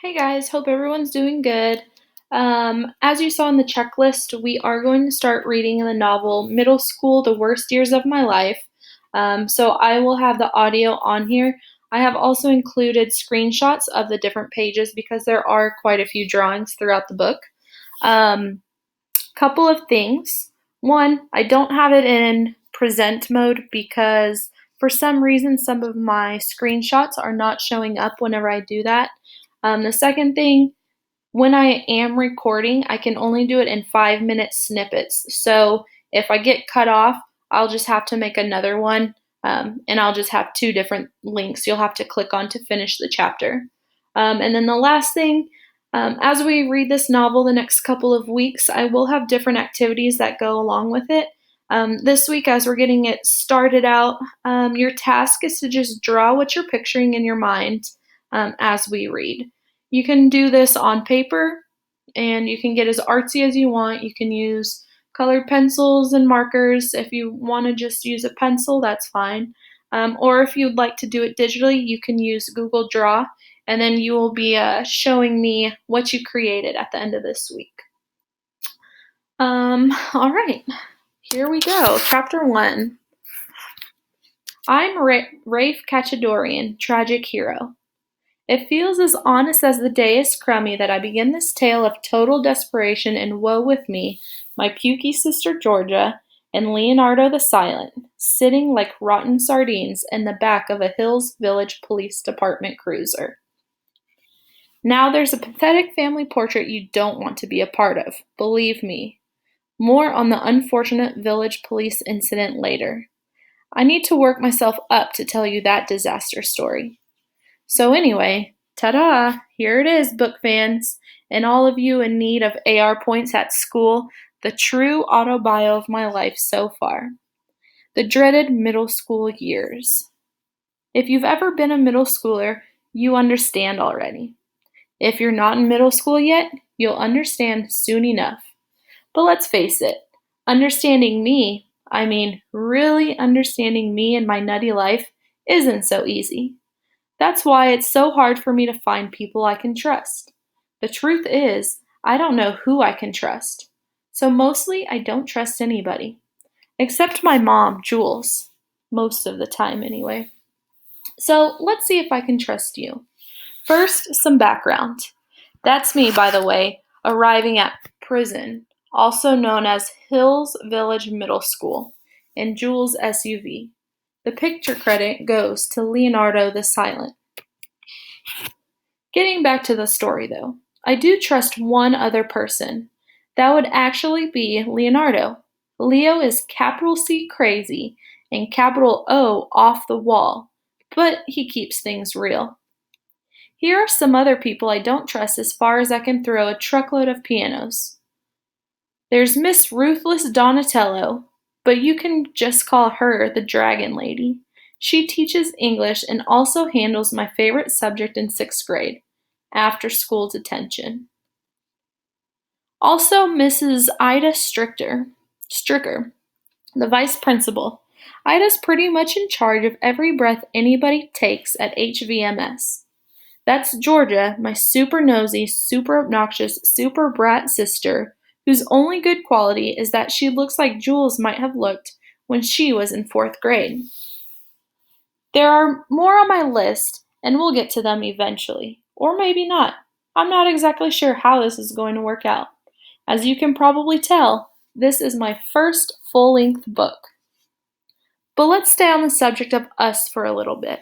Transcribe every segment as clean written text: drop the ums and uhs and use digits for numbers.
Hey guys, hope everyone's doing good. As you saw in the checklist, we are going to start reading the novel Middle School, The Worst Years of My Life. So I will have the audio on here. I have also included screenshots of the different pages because there are quite a few drawings throughout the book. Um, Couple of things. One, I don't have it in present mode because for some reason some of my screenshots are not showing up whenever I do that. The second thing, when I am recording, I can only do it in 5-minute snippets. So if I get cut off, I'll just have to make another one, and I'll just have two different links you'll have to click on to finish the chapter. And then the last thing, as we read this novel the next couple of weeks, I will have different activities that go along with it. This week, as we're getting it started out, your task is to just draw what you're picturing in your mind as we read. You can do this on paper and you can get as artsy as you want. You can use colored pencils and markers. If you want to just use a pencil, that's fine. Or if you'd like to do it digitally, you can use Google Draw, and then you will be showing me what you created at the end of this week. All right, here we go. Chapter 1. I'm Rafe Kachadorian, tragic hero. It feels as honest as the day is crummy that I begin this tale of total desperation and woe with me, my pukey sister Georgia, and Leonardo the Silent, sitting like rotten sardines in the back of a Hills Village Police Department cruiser. Now there's a pathetic family portrait you don't want to be a part of, believe me. More on the unfortunate village police incident later. I need to work myself up to tell you that disaster story. So anyway, ta-da! Here it is, book fans, and all of you in need of AR points at school, the true autobio of my life so far. The dreaded middle school years. If you've ever been a middle schooler, you understand already. If you're not in middle school yet, you'll understand soon enough. But let's face it, understanding me, I mean really understanding me and my nutty life, isn't so easy. That's why it's so hard for me to find people I can trust. The truth is, I don't know who I can trust. So mostly I don't trust anybody. Except my mom, Jules. Most of the time, anyway. So let's see if I can trust you. First, some background. That's me, by the way, arriving at prison, also known as Hills Village Middle School, in Jules' SUV. The picture credit goes to Leonardo the Silent. Getting back to the story, though, I do trust one other person. That would actually be Leonardo. Leo is capital C crazy and capital O off the wall, but he keeps things real. Here are some other people I don't trust as far as I can throw a truckload of pianos. There's Miss Ruthless Donatello, but you can just call her the Dragon Lady. She teaches English and also handles my favorite subject in 6th grade, after school detention. Also Mrs. Ida Stricker, the vice principal. Ida's pretty much in charge of every breath anybody takes at HVMS. That's Georgia, my super nosy, super obnoxious, super brat sister, whose only good quality is that she looks like Jules might have looked when she was in 4th grade. There are more on my list, and we'll get to them eventually. Or maybe not. I'm not exactly sure how this is going to work out. As you can probably tell, this is my first full-length book. But let's stay on the subject of us for a little bit.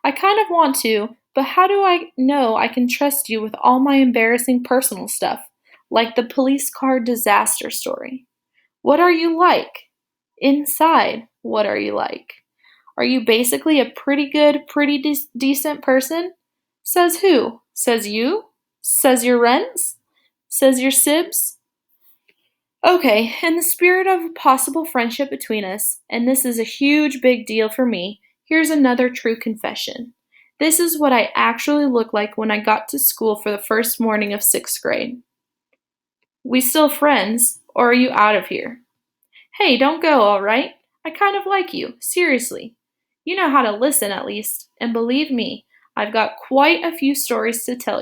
I kind of want to, but how do I know I can trust you with all my embarrassing personal stuff, like the police car disaster story? What are you like? Inside, what are you like? Are you basically a pretty good, pretty decent person? Says who? Says you? Says your rents? Says your sibs? Okay, in the spirit of a possible friendship between us, and this is a huge big deal for me, here's another true confession. This is what I actually looked like when I got to school for the first morning of 6th grade. We still friends, or are you out of here? Hey, don't go, alright? I kind of like you, seriously. You know how to listen at least, and believe me, I've got quite a few stories to tell